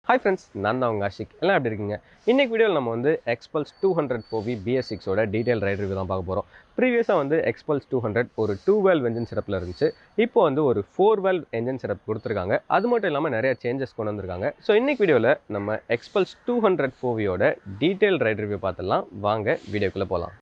Hi friends, நான் தான் உங்கள் ஆஷிக். எல்லாம் எப்படி இருக்கீங்க? இன்னைக்கு வீடியோவில் நம்ம வந்து Xpulse 204V BS6 ஓட டீடைல் ரைட் ரிவ்யூ தான் பார்க்க போகிறோம். ப்ரீவியஸாக வந்து Xpulse 200 ஒரு 2 valve என்ஜின் செட்டப்பில் இருந்துச்சு. இப்போ வந்து ஒரு 4 valve என்ஜின் செட்டப் கொடுத்துருக்காங்க. அது மட்டும் இல்லாமல் நிறைய சேஞ்சஸ் கொண்டு வந்திருக்காங்க. ஸோ இன்னைக்கு வீடியோவில் நம்ம Xpulse 204V ஓட டீடைல் ரைட் ரிவ்யூ பார்த்துடலாம். வாங்க வீடியோக்குள்ளே போகலாம்.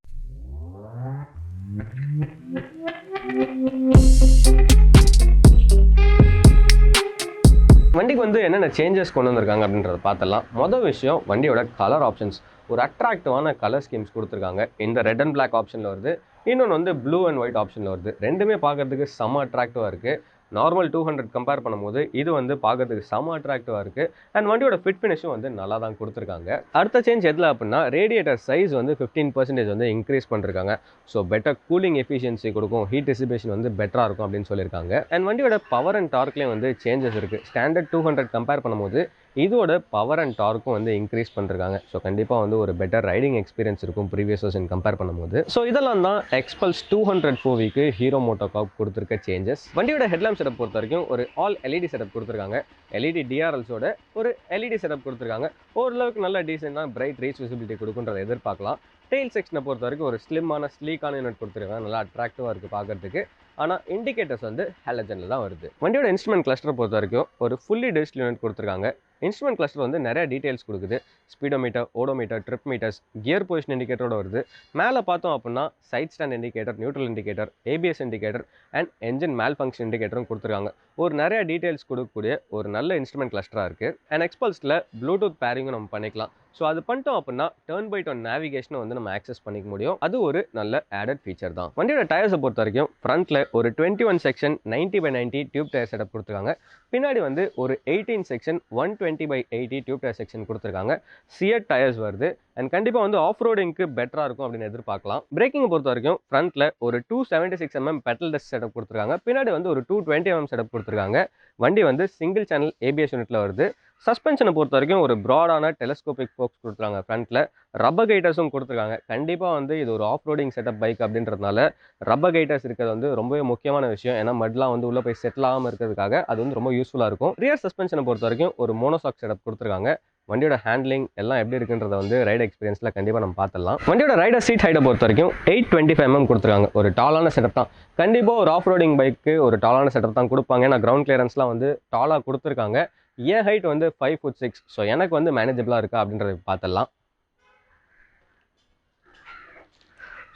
வண்டிக்கு வந்து என்னென்ன சேஞ்சஸ் கொண்டு வந்திருக்காங்க அப்படின்றத பார்த்தலாம். மொதல் விஷயம் வண்டியோட கலர் ஆப்ஷன்ஸ். ஒரு அட்ராக்டிவான கலர் ஸ்கீம்ஸ் கொடுத்துருக்காங்க. இந்த ரெட் அண்ட் பிளாக் ஆப்ஷனில் வருது, இன்னொன்று வந்து ப்ளூ அண்ட் ஒயிட் ஆப்ஷனில் வருது. ரெண்டுமே பார்க்கறதுக்கு செம்ம அட்ராக்டிவாக இருக்குது. நார்மல் 200 கம்பேர் பண்ணும்போது இது வந்து பார்க்கறதுக்கு செம்ம அட்ராக்டிவாக இருக்குது. அண்ட் வண்டியோட ஃபிட் ஃபினிஷும் வந்து நல்லா தான் கொடுத்துருக்காங்க. அடுத்த சேஞ்ச் எதில் அப்படின்னா ரேடியேட்டர் சைஸ் வந்து 15% வந்து இன்க்ரீஸ் பண்ணிருக்காங்க. ஸோ பெட்டர் கூலிங் எஃபிஷியன்சி கொடுக்கும், ஹீட் டிசிபேஷன் வந்து பெட்டராக இருக்கும் அப்படின்னு சொல்லியிருக்காங்க. அண்ட் வண்டியோட பவர் அண்ட் டார்க்லேயும் வந்து சேஞ்சஸ் இருக்குது. ஸ்டாண்டர்ட் 200 கம்பேர் பண்ணும்போது இதோட பவர் அண்ட் டார்க்கும் வந்து இன்க்ரீஸ் பண்ணிருக்காங்க. ஸோ கண்டிப்பாக வந்து ஒரு பெட்டர் ரைடிங் எக்ஸ்பீரியன்ஸ் இருக்கும் ப்ரீவியஸ் வெர்ஷன் கம்பேர் பண்ணும்போது. ஸோ இதெல்லாம் தான் Xpulse 204Vக்கு ஹீரோ மோட்டோகார்ப் கொடுத்துருக்க சேஞ்சஸ். வண்டியோட ஹெட்லாம்ப் செட்டப் பொறுத்த வரைக்கும் ஒரு ஆல் எல்இடி செட்டப் கொடுத்துருக்காங்க. எல்இடி டிஆர்எல்ஸோட ஒரு எல்இடி செட்டப் கொடுத்துருக்காங்க. ஓரளவுக்கு நல்ல டீசெண்டாக பிரைட் ரீச் விசிபிலிட்டி கொடுக்குன்றதை எதிர்பார்க்கலாம். டெயில் செக்ஷனை பொறுத்த வரைக்கும் ஒரு ஸ்லிம்மான ஸ்லீக்கான யூனிட் கொடுத்துருக்காங்க. நல்லா அட்ராக்டிவாக இருக்குது பார்க்கறதுக்கு. ஆனால் இண்டிகேட்டர்ஸ் வந்து ஹாலஜனில் தான் வருது. வண்டியோட இன்ஸ்ட்ருமெண்ட் கிளஸ்டரை பொறுத்த வரைக்கும் ஒரு ஃபுல்லி டிஜிட்டல் யூனிட் கொடுத்துருக்காங்க. இன்ஸ்ட்ருமெண்ட் கிளஸ்டர் வந்து நிறைய டீடைல்ஸ் கொடுக்குது. Speedometer, odometer, trip meters, gear position இண்டிகேட்டரோட வருது. மேலே பார்த்தோம் அப்படின்னா side stand indicator, neutral indicator, ABS indicator and engine malfunction இண்டிகேட்டரும் கொடுத்துருக்காங்க. ஒரு நிறைய டீடைல்ஸ் கொடுக்கக்கூடிய ஒரு நல்ல இன்ஸ்ட்ருமெண்ட் கிளஸ்டராக இருக்குது. அண்ட் Xpulseல ப்ளூடூத் பேரிங்கும் நம்ம பண்ணிக்கலாம். ஸோ அது பண்ணிட்டோம் அப்படின்னா டர்ன் பை டர்ன் நேவிகேஷனை வந்து நம்ம ஆக்சஸ் பண்ணிக்க முடியும். அது ஒரு நல்ல ஆடட் ஃபீச்சர் தான். வண்டியோட டயர்ஸை பொறுத்த வரைக்கும் ஃப்ரண்ட்ல ஒரு 21 செக்ஷன் 90/90 டியூப் டயர் செட்டப் கொடுத்துருக்காங்க. பின்னாடி வந்து ஒரு 18 செக்ஷன் 120/80 டியூப் டயர் செக்ஷன் கொடுத்துருக்காங்க. சியர் டயர்ஸ் வருது. அண்ட் கண்டிப்பாக வந்து ஆஃப் ரோடிங்க்கு பெட்டராக இருக்கும் அப்படின்னு எதிர்பார்க்கலாம். பிரேக்கிங்கை பொறுத்த வரைக்கும் ஃப்ரண்ட்ல ஒரு 276mm பெட்டல் டெஸ்க் செட்டப் கொடுத்துருக்காங்க. பின்னாடி வந்து ஒரு 220mm செட்டப் கொடுத்துருக்காங்க. வண்டி வந்து சிங்கிள் சேனல் ஏபிஎஸ் யூனிட்ல வருது. சஸ்பென்ஷனை பொறுத்த வரைக்கும் ஒரு ப்ராடான டெலஸ்கோபிக் ஃபோக்ஸ் கொடுத்துருக்காங்க. ஃப்ரண்ட்ல ரப்பர் கைட்டர்ஸும் கொடுத்துருக்காங்க. கண்டிப்பாக வந்து இது ஒரு ஆஃப் ரோடிங் செட்டப் பைக் அப்படின்றதுனால ரப்பர் கைட்டர்ஸ் இருக்கிறது வந்து ரொம்பவே முக்கியமான விஷயம். ஏன்னா மட்லாம் வந்து உள்ளே போய் செட்டில் ஆகாமல் இருக்கிறதுக்காக அது வந்து ரொம்ப யூஸ்ஃபுல்லாக இருக்கும். ரியர் சஸ்பென்ஷனை பொறுத்த வரைக்கும் ஒரு மோனோசாக் செட்டப் கொடுத்துருக்காங்க. வண்டியோட ஹேண்ட்லிங் எல்லாம் எப்படி இருக்குன்றத வந்து ரைட் எக்ஸ்பீரியன்ஸில் கண்டிப்பாக நம்ம பார்த்துடலாம். வண்டியோட ரைடர் சீட் ஹைட்டை பொறுத்த வரைக்கும் 825mm கொடுத்துருக்காங்க. ஒரு டாலான செட்டப் தான். கண்டிப்பாக ஒரு ஆஃப் ரோடிங் பைக்கு ஒரு டாலான செட்டப் தான் கொடுப்பாங்க. ஏன்னா கிரவுண்ட் கிளியரன்ஸ்லாம் வந்து டாலாக கொடுத்துருக்காங்க. என் ஹைட் வந்து 5'6". ஸோ எனக்கு வந்து மேனேஜபிளாக இருக்கா அப்படின்றத பார்த்துடலாம்.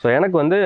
ஸோ எனக்கு வந்து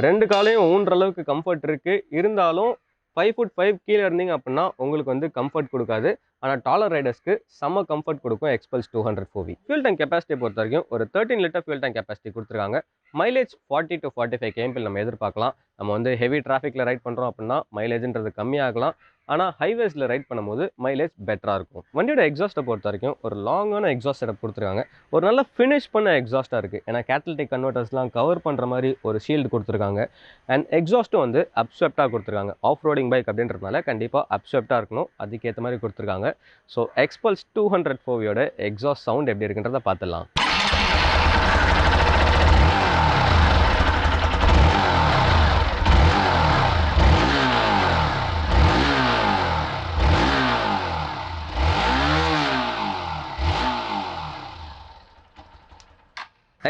ரெண்டு காலையும் ஊன்ற அளவுக்கு கம்ஃபர்ட் இருக்குது. இருந்தாலும் 5'5" கீழே இருந்தீங்க அப்படின்னா உங்களுக்கு வந்து கம்ஃபர்ட் கொடுக்காது. ஆனால் டாலர் ரைடர்ஸ்க்கு செம்ம கம்ஃபர்ட் கொடுக்கும் Xpulse 204V. Fuel tank capacity பொறுத்த வரைக்கும் ஒரு 13 லிட்டர் ஃபியூல் டேங்க் கெப்பாசிட்டி கொடுத்துருக்காங்க. மைலேஜ் 40 to 45 km நம்ம எதிர்பார்க்கலாம். நம்ம வந்து ஹெவி டிராஃபிக்கில் ரைட் பண்ணுறோம் அப்படின்னா மைலேஜ்ன்றது கம்மியாகலாம். ஆனால் ஹைவேஸில் ரைட் பண்ணும்போது மைலேஜ் பெட்டராக இருக்கும். வண்டியோட எக்ஸாஸ்ட்டை பொறுத்த வரைக்கும் ஒரு லாங்கான எக்ஸாஸ்ட் செட்டப் கொடுத்துருக்காங்க. ஒரு நல்ல ஃபினிஷ் பண்ண எக்ஸாஸ்ட்டாக இருக்குது. ஏன்னா கேட்டலிட்டிக் கன்வெர்ட்டர்ஸ்லாம் கவர் பண்ணுற மாதிரி ஒரு ஷீல்டு கொடுத்துருக்காங்க. அண்ட் எக்ஸாஸ்ட்டும் வந்து அப்ஸ்வெப்டாக கொடுத்துருக்காங்க. ஆஃப் ரோடிங் பைக் அப்படின்றதுனால கண்டிப்பாக அப்ஸ்வெப்டாக இருக்கணும். அதுக்கேற்ற மாதிரி கொடுத்துருக்காங்க. ஸோ Xpulse 204Vயோட எக்ஸாஸ்ட் சவுண்ட் எப்படி இருக்குன்றதை பார்த்துடலாம்.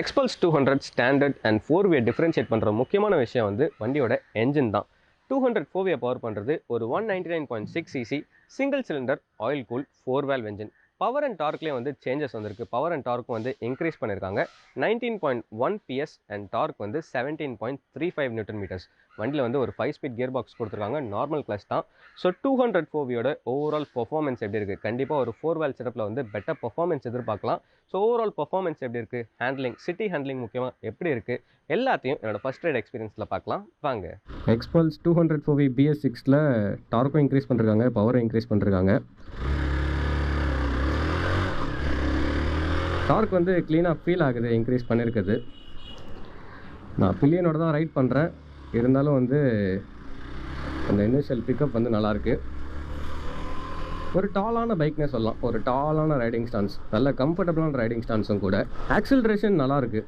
Xpulse 200 standard and 4V differentiate பண்ணுற முக்கியமான விஷயம் வந்து வண்டியோட என்ஜின் தான். 204V பவர் பண்ணுறது ஒரு 199.6cc single cylinder oil cool 4 valve engine. Power and டார்க்லேயே வந்து சேஞ்சஸ் வந்திருக்கு. பவர் அண்ட் டார்க் வந்து இன்க்ரீஸ் பண்ணியிருக்காங்க. 19.1 PS அண்ட் டார்க் வந்து 17.35 Nm. வண்டியில் வந்து ஒரு 5 ஸ்பீட் கியர் பாக்ஸ் கொடுத்துருக்காங்க. நார்மல் கிளச் தான். ஸோ 204Vயோட ஓவரால் பர்ஃபார்மன்ஸ் எப்படி இருக்குது? கண்டிப்பாக ஒரு 4 valve செட்டப்பில் வந்து பெட்டர் பர்ஃபார்மன்ஸ் எதிர்பார்க்கலாம். ஸோ ஓவரால் பர்ஃபார்மன்ஸ் எப்படி இருக்குது? ஹேண்ட்லிங், சிட்டி ஹேண்ட்லிங் முக்கியமாக எப்படி இருக்குது? எல்லாத்தையும் என்னோட ஃபர்ஸ்ட் ரைட் எக்ஸ்பீரியன்ஸில் பார்க்கலாம் வாங்க. Xpulse 204V BS6ல டார்க்கும் இன்க்ரீஸ் பண்ணிருக்காங்க, பவரும் இன்க்ரீஸ் பண்ணிருக்காங்க. டார்க் வந்து க்ளீனாக ஃபீல் ஆகுது, இன்க்ரீஸ் பண்ணியிருக்குது. நான் பில்லியனோட தான் ரைட் பண்ணுறேன். இருந்தாலும் வந்து அந்த இனிஷியல் பிக்கப் வந்து நல்லாயிருக்கு. ஒரு டாலான பைக்னே சொல்லலாம். ஒரு டாலான ரைடிங் ஸ்டான்ஸ், நல்ல கம்ஃபர்டபுளான ரைடிங் ஸ்டான்ஸும் கூட. ஆக்சிலரேஷன் நல்லாயிருக்கு.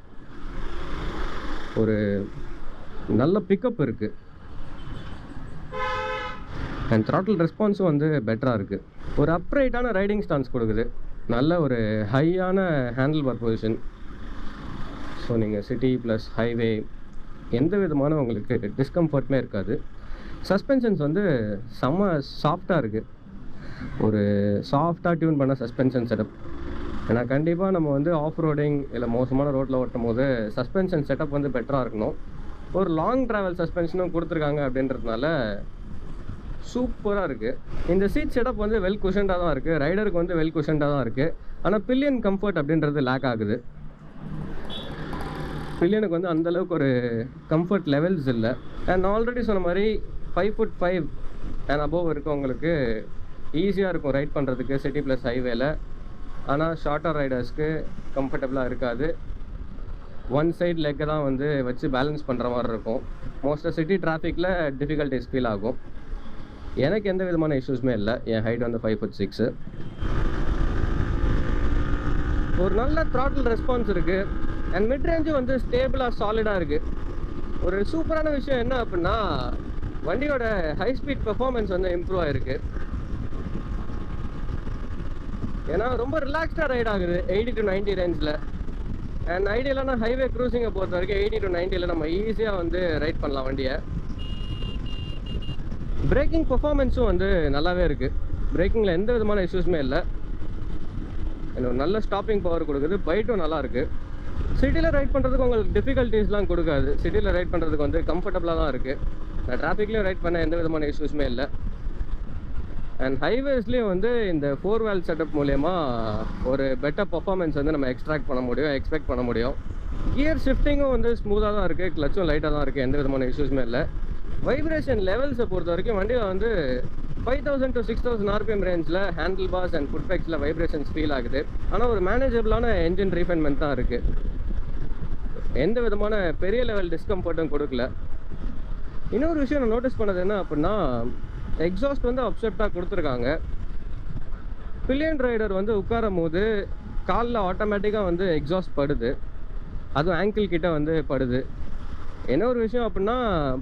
ஒரு நல்ல பிக்கப் இருக்குது. அண்ட் த்ராட்டில் ரெஸ்பான்ஸும் வந்து பெட்டராக இருக்குது. ஒரு அப்ரைட்டான ரைடிங் ஸ்டான்ஸ் கொடுக்குது, நல்ல ஒரு ஹையான ஹேண்டில் பார் பொசிஷன். ஸோ நீங்கள் சிட்டி ப்ளஸ் ஹைவே எந்த விதமான உங்களுக்கு டிஸ்கம்ஃபர்ட்டுமே இருக்காது. சஸ்பென்ஷன்ஸ் வந்து செம்ம சாஃப்டாக இருக்குது, ஒரு சாஃப்டாக டியூன் பண்ண சஸ்பென்ஷன் செட்டப். ஏன்னா கண்டிப்பாக நம்ம வந்து ஆஃப் ரோடிங் இல்லை மோசமான ரோட்டில் ஓட்டும் போது சஸ்பென்ஷன் செட்டப் வந்து பெட்டராக இருக்கணும். ஒரு லாங் ட்ராவல் சஸ்பென்ஷனும் கொடுத்துருக்காங்க அப்படின்றதுனால சூப்பராக இருக்குது. இந்த சீட் செட்டப் வந்து வெல் குஷன்டாக தான் இருக்குது, ரைடருக்கு வந்து வெல் குஷன்டாக தான் இருக்குது. ஆனால் பில்லியன் கம்ஃபர்ட் அப்படின்றது லேக் ஆகுது. பில்லியனுக்கு வந்து அந்தளவுக்கு ஒரு கம்ஃபர்ட் லெவல்ஸ் இல்லை. அண்ட் ஆல்ரெடி சொன்ன மாதிரி 5'5" அண்ட் அபோவ் இருக்கவங்களுக்கு ஈஸியாக இருக்கும் ரைட் பண்ணுறதுக்கு சிட்டி ப்ளஸ் ஹைவேல. ஆனால் ஷார்ட்டர் ரைடர்ஸ்க்கு கம்ஃபர்டபுளாக இருக்காது. ஒன் சைட் லெக்கை தான் வந்து வச்சு பேலன்ஸ் பண்ணுற மாதிரி இருக்கும். மோஸ்ட்டாக சிட்டி டிராஃபிக்கில் டிஃபிகல்ட்டிஸ் ஃபீல் ஆகும். எனக்கு எந்த விதமான இஷ்யூஸுமே இல்லை, என் ஹைட் வந்து 5'6". ஒரு நல்ல த்ராட்டில் ரெஸ்பான்ஸ் இருக்குது. அண்ட் மிட் ரேஞ்சும் வந்து ஸ்டேபிளாக சாலிடாக இருக்குது. ஒரு சூப்பரான விஷயம் என்ன அப்படின்னா, வண்டியோட ஹை ஸ்பீட் பெர்ஃபார்மன்ஸ் வந்து இம்ப்ரூவ் ஆகிருக்கு. ஏன்னா ரொம்ப ரிலாக்ஸ்டாக ரைட் ஆகுது 80 to 90 ரேஞ்சில். அண்ட் ஐடியலான ஹைவே க்ரூசிங்கை பொறுத்த வரைக்கும் 80 to 90 நம்ம ஈஸியாக வந்து ரைட் பண்ணலாம் வண்டியை. பிரேக்கிங் பெர்ஃபார்மன்ஸும் வந்து நல்லாவே இருக்குது, பிரேக்கிங்கில் எந்த விதமான இஷ்யூஸுமே இல்லை. ஒரு நல்ல ஸ்டாப்பிங் பவர் கொடுக்குது, பைட்டும் நல்லாயிருக்கு. சிட்டியில் ரைட் பண்ணுறதுக்கு உங்களுக்கு டிஃபிகல்ட்டிஸ்லாம் கொடுக்காது, சிட்டியில் ரைட் பண்ணுறதுக்கு வந்து கம்ஃபர்டபுளாக தான் இருக்குது. நான் டிராஃபிக்லேயும் ரைட் பண்ண எந்த விதமான இஷ்யூஸுமே இல்லை. அண்ட் ஹைவேஸ்லேயும் வந்து இந்த 4 wheel செட்டப் மூலயமா ஒரு பெட்டர் பர்ஃபார்மன்ஸ் வந்து நம்ம எக்ஸ்பெக்ட் பண்ண முடியும். கியர் ஷிஃப்டிங்கும் வந்து ஸ்மூத்தாக தான் இருக்குது, கிளச்சும் லைட்டாக தான் இருக்குது, எந்த விதமான இஷ்யூஸுமே இல்லை. வைப்ரேஷன் லெவல்ஸை பொறுத்த வரைக்கும் வண்டியில் வந்து 5000 to 6000 RPM ரேஞ்சில் ஹேண்டில் பார்ஸ் அண்ட் ஃபுட் பேக்ஸில் வைப்ரேஷன்ஸ் ஃபீல் ஆகுது. ஆனால் ஒரு மேனேஜபிளான என்ஜின் ரீஃபைன்மெண்ட் தான் இருக்குது, எந்த விதமான பெரிய லெவல் டிஸ்கம்ஃபர்ட்டும் கொடுக்கல. இன்னொரு விஷயம் நான் நோட்டீஸ் பண்ணது என்ன அப்படின்னா, எக்ஸாஸ்ட் வந்து அப்செப்டாக கொடுத்துருக்காங்க. பில்லியன் ரைடர் வந்து உட்காரும் போது காலில் ஆட்டோமேட்டிக்காக வந்து எக்ஸாஸ்ட் படுது, அதுவும் ஆங்கிள் கிட்ட வந்து படுது. என்ன ஒரு விஷயம் அப்படின்னா,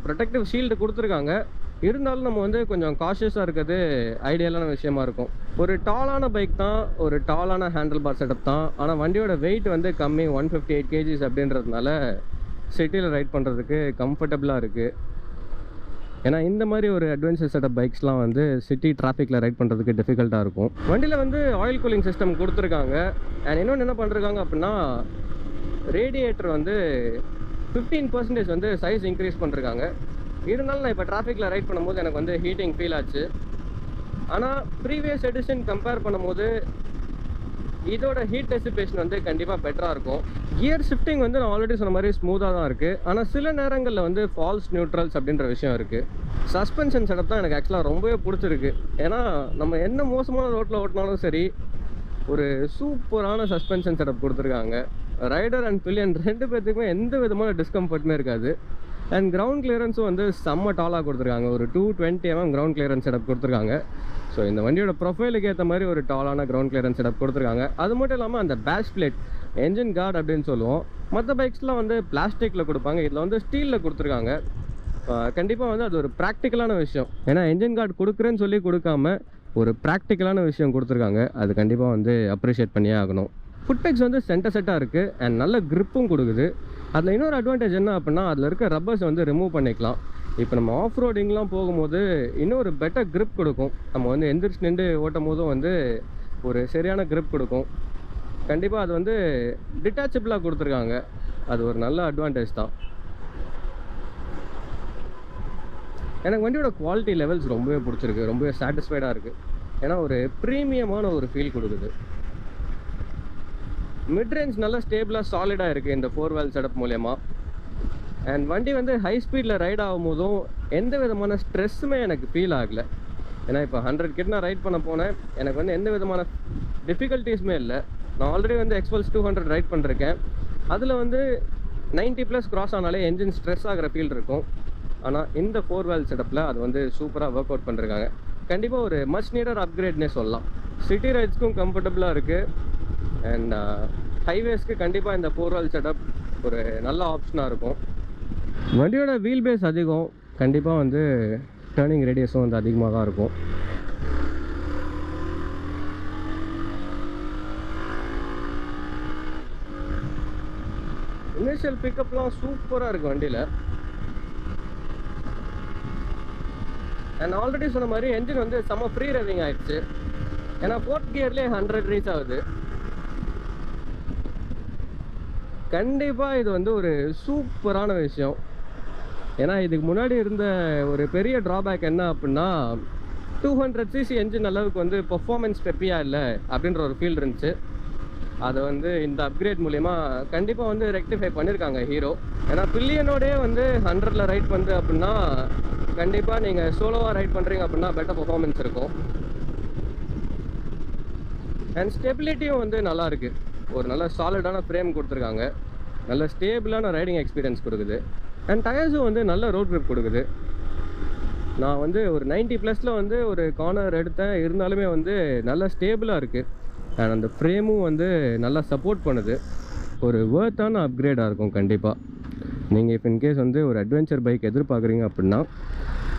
ப்ரொடெக்டிவ் ஷீல்டு கொடுத்துருக்காங்க, இருந்தாலும் நம்ம வந்து கொஞ்சம் காஷியஸாக இருக்கிறது ஐடியலான விஷயமா இருக்கும். ஒரு டாலான பைக் தான், ஒரு டாலான ஹேண்டில் பார் செட்டப் தான். ஆனால் வண்டியோட வெயிட் வந்து கம்மி, 158 kgs அப்படின்றதுனால சிட்டியில் ரைட் பண்ணுறதுக்கு கம்ஃபர்டபுளாக இருக்குது. ஏன்னா இந்த மாதிரி ஒரு அட்வென்ச்சர் செட்டப் பைக்ஸ்லாம் வந்து சிட்டி டிராஃபிக்கில் ரைட் பண்ணுறதுக்கு டிஃபிகல்ட்டாக இருக்கும். வண்டியில் வந்து ஆயில் கூலிங் சிஸ்டம் கொடுத்துருக்காங்க. அண்ட் இன்னொன்று என்ன பண்ணுறாங்க அப்படின்னா, ரேடியேட்டர் வந்து 15% வந்து சைஸ் இன்க்ரீஸ் பண்ணிருக்காங்க. இருந்தாலும் நான் இப்போ டிராஃபிக்கில் ரைட் பண்ணும்போது எனக்கு வந்து ஹீட்டிங் ஃபீல் ஆச்சு. ஆனால் ப்ரீவியஸ் எடிஷன் கம்பேர் பண்ணும்போது இதோட ஹீட் டெசிபேஷன் வந்து கண்டிப்பாக பெட்டராக இருக்கும். கியர் ஷிஃப்டிங் வந்து நான் ஆல்ரெடி சொன்ன மாதிரி ஸ்மூத்தாக தான் இருக்குது. ஆனால் சில நேரங்களில் வந்து ஃபால்ஸ் நியூட்ரல்ஸ் அப்படின்ற விஷயம் இருக்குது. சஸ்பென்ஷன் செட்டப் தான் எனக்கு ஆக்சுவலாக ரொம்பவே பிடிச்சிருக்கு. ஏன்னா நம்ம என்ன மோசமான ரோட்டில் ஓட்டினாலும் சரி, ஒரு சூப்பரான சஸ்பென்ஷன் செட்டப் கொடுத்துருக்காங்க. ரைடர் அண்ட் பில்லியன் ரெண்டு பேர்த்துக்குமே எந்த விதமான டிஸ்கம்ஃபர்ட்டுமே இருக்காது. அண்ட் கிரவுண்ட் கிளியரன்ஸும் வந்து செம்ம டாலாக கொடுத்துருக்காங்க, ஒரு 220 mm கிரவுண்ட் கிளியரன்ஸ் செட்டப் கொடுத்துருக்காங்க. ஸோ இந்த வண்டியோட ப்ரொஃபைலுக்கு ஏற்ற மாதிரி ஒரு டாலான கிரவுண்ட் கிளியரன்ஸ் செட்டப் கொடுத்துருக்காங்க. அது மட்டும் இல்லாமல் அந்த பேஷ் பிளேட், என்ஜின் கார்டு அப்படின்னு சொல்லுவோம், மற்ற பைக்ஸ்லாம் வந்து பிளாஸ்டிக்கில் கொடுப்பாங்க, இதில் வந்து ஸ்டீலில் கொடுத்துருக்காங்க. கண்டிப்பாக வந்து அது ஒரு ப்ராக்டிக்கலான விஷயம். ஏன்னா என்ஜின் கார்டு கொடுக்குறேன்னு சொல்லி கொடுக்காம ஒரு ப்ராக்டிக்கலான விஷயம் கொடுத்துருக்காங்க, அது கண்டிப்பாக வந்து அப்ரிஷியேட் பண்ணியே ஆகணும். ஃபுட் பேக்ஸ் வந்து சென்டர் செட்டாக இருக்குது அண்ட் நல்ல க்ரிப்பும் கொடுக்குது. அதில் இன்னொரு அட்வான்டேஜ் என்ன அப்படின்னா, அதில் இருக்க ரப்பர்ஸ் வந்து ரிமூவ் பண்ணிக்கலாம். இப்போ நம்ம ஆஃப் ரோடிங்லாம் போகும்போது இன்னும் ஒரு பெட்டர் க்ரிப் கொடுக்கும். நம்ம வந்து எந்திரிச்சு நின்று ஓட்டும் போதும் வந்து ஒரு சரியான க்ரிப் கொடுக்கும். கண்டிப்பாக அது வந்து டிட்டாச்சபிளாக கொடுத்துருக்காங்க, அது ஒரு நல்ல அட்வான்டேஜ் தான். எனக்கு வண்டியோட குவாலிட்டி லெவல்ஸ் ரொம்பவே பிடிச்சிருக்கு, ரொம்பவே சாட்டிஸ்ஃபைடாக இருக்குது. ஏன்னா ஒரு ப்ரீமியமான ஒரு ஃபீல் கொடுக்குது. மிட் ரேஞ்ச் நல்லா ஸ்டேபிளாக சாலிடாக இருக்குது இந்த 4 wheel செட்டப் மூலயமா. அண்ட் வண்டி வந்து ஹை ஸ்பீடில் ரைட் ஆகும் போதும் எந்த விதமான ஸ்ட்ரெஸ்ஸுமே எனக்கு ஃபீல் ஆகலை. ஏன்னா இப்போ 100 கிட்ட நான் ரைட் பண்ண போனேன், எனக்கு வந்து எந்த விதமான டிஃபிகல்ட்டிஸுமே இல்லை. நான் ஆல்ரெடி வந்து Xpulse 200 ரைட் பண்ணிருக்கேன், அதில் வந்து 90+ கிராஸ் ஆனாலே என்ஜின் ஸ்ட்ரெஸ் ஆகிற ஃபீல் இருக்கும். ஆனால் இந்த 4 wheel செட்டப்பில் அது வந்து சூப்பராக ஒர்க் அவுட் பண்ணிருக்காங்க. கண்டிப்பாக ஒரு மச் நீடர் அப்கிரேட்னே சொல்லலாம். சிட்டி ரைட்ஸ்க்கும் கம்ஃபர்டபுளாக இருக்குது அண்ட் ஹைவேஸ்க்கு கண்டிப்பாக இந்த 4 wheel செட்டப் ஒரு நல்ல ஆப்ஷனாக இருக்கும். வண்டியோட வீல் பேஸ் அதிகம், கண்டிப்பாக வந்து டர்னிங் ரேடியஸும் வந்து அதிகமாக தான் இருக்கும். இனிஷியல் பிக்கப்லாம் சூப்பராக இருக்குது வண்டியில். நான் ஆல்ரெடி சொன்ன மாதிரி என்ஜின் வந்து செம்ம ஃப்ரீ ரேவிங் ஆயிடுச்சு. ஏன்னா 4th கியர்லேயே 100 ரீச் ஆகுது. கண்டிப்பாக இது வந்து ஒரு சூப்பரான விஷயம். ஏன்னா இதுக்கு முன்னாடி இருந்த ஒரு பெரிய ட்ராபேக் என்ன அப்படின்னா 200cc என்ஜின் அளவுக்கு வந்து பெர்ஃபார்மன்ஸ் பெப்பியாக இல்லை அப்படின்ற ஒரு ஃபீல் இருந்துச்சு. அதை வந்து இந்த அப்கிரேட் மூலயமா கண்டிப்பாக வந்து ரெக்டிஃபை பண்ணியிருக்காங்க ஹீரோ. ஏன்னா பில்லியனோடே வந்து 100ல் ரைட் பண்ணுது அப்படின்னா கண்டிப்பாக நீங்கள் சோலோவாக ரைட் பண்ணுறீங்க அப்படின்னா பெட்டர் பெர்ஃபார்மன்ஸ் இருக்கும். அண்ட் ஸ்டெபிலிட்டியும் வந்து நல்லா இருக்குது. ஒரு நல்ல சாலிடான ஃப்ரேம் கொடுத்துருக்காங்க. நல்ல ஸ்டேபிளான ரைடிங் எக்ஸ்பீரியன்ஸ் கொடுக்குது. அண்ட் டயர்ஸும் வந்து நல்ல ரோட் க்ரிப் கொடுக்குது. நான் வந்து ஒரு 90+ வந்து ஒரு கார்னர் எடுத்தேன், இருந்தாலுமே வந்து நல்ல ஸ்டேபிளாக இருக்குது. அண்ட் அந்த ஃப்ரேமும் வந்து நல்லா சப்போர்ட் பண்ணுது. ஒரு வர்த்தான அப்கிரேடாக இருக்கும் கண்டிப்பாக. நீங்கள் இப்போ இன்கேஸ் வந்து ஒரு அட்வென்ச்சர் பைக் எதிர்பார்க்குறீங்க அப்படின்னா,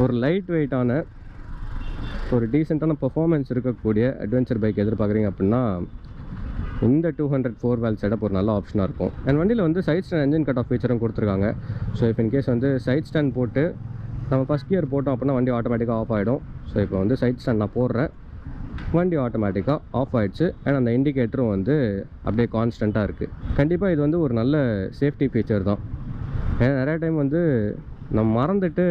ஒரு லைட் வெயிட்டான ஒரு டீசெண்டான பர்ஃபார்மன்ஸ் இருக்கக்கூடிய அட்வென்ச்சர் பைக் எதிர்பார்க்குறீங்க அப்படின்னா இந்த 200 4-wheel செட்டப் ஒரு நல்ல ஆப்ஷனாக இருக்கும். அண்ட் வண்டியில் வந்து side stand engine cut off ஃபீச்சரும் கொடுத்துருக்காங்க. ஸோ இப்போ இன்கேஸ் வந்து சைட் ஸ்டாண்ட் போட்டு நம்ம ஃபஸ்ட் கியர் போட்டோம் அப்படின்னா வண்டி ஆட்டோமேட்டிக்காக ஆஃப் ஆகிடும். ஸோ இப்போ வந்து சைட் ஸ்டாண்ட் நான் போடுறேன், வண்டி ஆட்டோமேட்டிக்காக ஆஃப் ஆகிடுச்சு. அண்ட் அந்த இண்டிகேட்டரும் வந்து அப்படியே கான்ஸ்டண்ட்டாக இருக்குது. கண்டிப்பாக இது வந்து ஒரு நல்ல சேஃப்டி ஃபீச்சர் தான். ஏன்னா நிறையா டைம் வந்து நம்ம மறந்துட்டு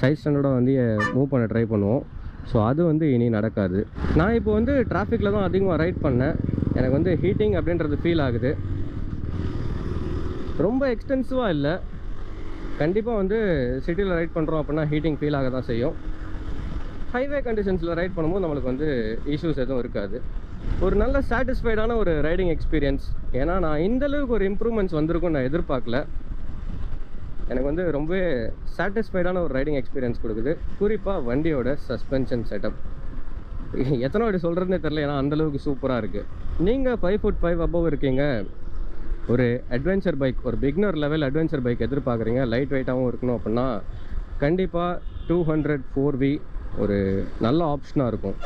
சைட் ஸ்டாண்டோட வந்து மூவ் பண்ண ட்ரை பண்ணுவோம். ஸோ அது வந்து இனி நடக்காது. நான் இப்போ வந்து டிராஃபிக்கில் தான் அதிகமாக ரைட் பண்ணேன். எனக்கு வந்து ஹீட்டிங் அப்படின்றது ஃபீல் ஆகுது. ரொம்ப எக்ஸ்டென்சிவாக இல்லை. கண்டிப்பாக வந்து சிட்டியில் ரைட் பண்ணுறோம் அப்படின்னா ஹீட்டிங் ஃபீல் ஆக தான் செய்யும். ஹைவே கண்டிஷன்ஸில் ரைட் பண்ணும்போது நம்மளுக்கு வந்து இஷ்யூஸ் எதுவும் இருக்காது. ஒரு நல்ல சாட்டிஸ்ஃபைடான ஒரு ரைடிங் எக்ஸ்பீரியன்ஸ். ஏன்னா நான் இந்தளவுக்கு ஒரு இம்ப்ரூவ்மெண்ட்ஸ் வந்திருக்கும்னு நான் எதிர்பார்க்கல. எனக்கு வந்து ரொம்பவே சாட்டிஸ்ஃபைடான ஒரு ரைடிங் எக்ஸ்பீரியன்ஸ் கொடுக்குது. குறிப்பாக வண்டியோட சஸ்பென்ஷன் செட்டப் எத்தனை வாட்டி சொல்கிறதுனே தெரில. ஏன்னா அந்தளவுக்கு சூப்பராக இருக்குது. நீங்கள் 5 foot 5 above இருக்கீங்க, ஒரு அட்வென்ச்சர் பைக், ஒரு பிகினர் லெவல் அட்வென்ச்சர் பைக் எதிர்பார்க்குறீங்க, லைட் வெயிட்டாகவும் இருக்கணும் அப்படின்னா கண்டிப்பாக 200 4V ஒரு நல்ல ஆப்ஷனாக இருக்கும்.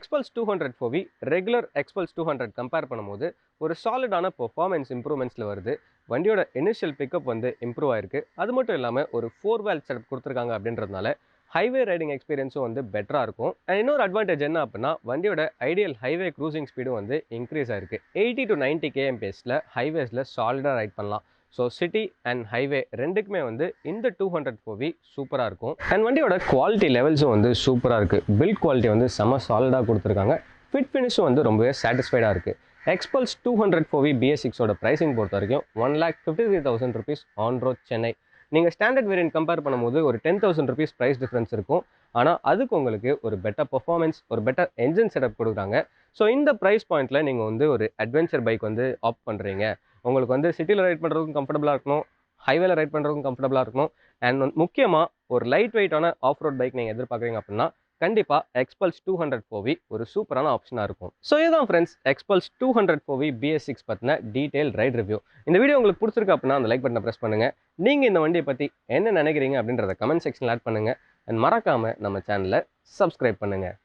Xpulse 200 4V regular Xpulse 200 compare பண்ணும்போது ஒரு சாலிடான பெர்ஃபார்மன்ஸ் இம்ப்ரூவ்மெண்ட்ஸில் வருது. வண்டியோட இனிஷியல் பிக்கப் வந்து இம்ப்ரூவ் ஆயிருக்கு. அது மட்டும் இல்லாமல் ஒரு 4-wheel செட்டப் கொடுத்துருக்காங்க அப்படின்றதுனால ஹைவே ரைடிங் எக்ஸ்பீரியன்ஸும் வந்து பெட்டராக இருக்கும். அண்ட் இன்னொரு அட்வான்டேஜ் என்ன அப்படின்னா வண்டியோட ஐடியல் ஹைவே க்ரூசிங் ஸ்பீடும் வந்து இன்க்ரீஸ் ஆயிருக்கு. 80 to 90 km/h ஹைவேஸில் சாலிடாக ரைட் பண்ணலாம். ஸோ சிட்டி அண்ட் ஹைவே ரெண்டுக்குமே வந்து இந்த 200 4V சூப்பராக இருக்கும். அண்ட் வண்டியோட குவாலிட்டி லெவல்ஸும் வந்து சூப்பராக இருக்குது. பில்ட் குவாலிட்டி வந்து செம்ம சாலிடாக கொடுத்துருக்காங்க. ஃபிட் ஃபினிஷும் வந்து ரொம்பவே சாட்டிஸ்ஃபைடாக இருக்குது. Xpulse 200 4V BS6ஓட ப்ரைஸிங் பொறுத்த வரைக்கும் 1,53,000 rupees ஆன் ரோட் சென்னை. நீங்கள் ஸ்டாண்டர்ட் வேரியன்ட் கம்பேர் பண்ணும்போது ஒரு 10,000 rupees ப்ரைஸ் டிஃப்ரென்ஸ் இருக்கும். ஆனால் அதுக்கு உங்களுக்கு ஒரு பெட்டர் பர்ஃபார்மன்ஸ், ஒரு பெட்டர் என்ஜின் செட்டப் கொடுக்குறாங்க. ஸோ இந்த ப்ரைஸ் பாயிண்ட்டில் நீங்கள் வந்து ஒரு அட்வென்ச்சர் பைக் வந்து ஆப்ட் பண்ணுறீங்க, உங்களுக்கு வந்து சிட்டியில் ரைட் பண்ணுறதுக்கும் கம்ஃபர்டபுளாக இருக்கணும், ஹைவேல ரைட் பண்ணுறதுக்கும் கம்ஃபர்டபுளாக இருக்கணும். அண்ட் முக்கியமாக ஒரு லைட் வெயிட்டான ஆஃப் ரோட் பைக் நீங்கள் எதிர்பார்க்குறீங்க அப்படின்னா கண்டிப்பாக Xpulse 200 4V ஒரு சூப்பரான ஆப்ஷனாக இருக்கும். ஸோ இதுதான் ஃப்ரெண்ட்ஸ் Xpulse 200 4V BS6 பற்றின டீட்டெயில் ரைட் ரிவ்யூ. இந்த வீடியோ உங்களுக்கு பிடிச்சிருக்கு அப்படின்னா அந்த லைக் பட்டனை ப்ரெஸ் பண்ணுங்கள். நீங்கள் இந்த வண்டியை பற்றி என்ன நினைக்கிறீங்க அப்படின்றத கமெண்ட் செக்ஷனில் ஆட் பண்ணுங்கள். அண்ட் மறக்காமல் நம்ம சேனலை சப்ஸ்கிரைப் பண்ணுங்கள்.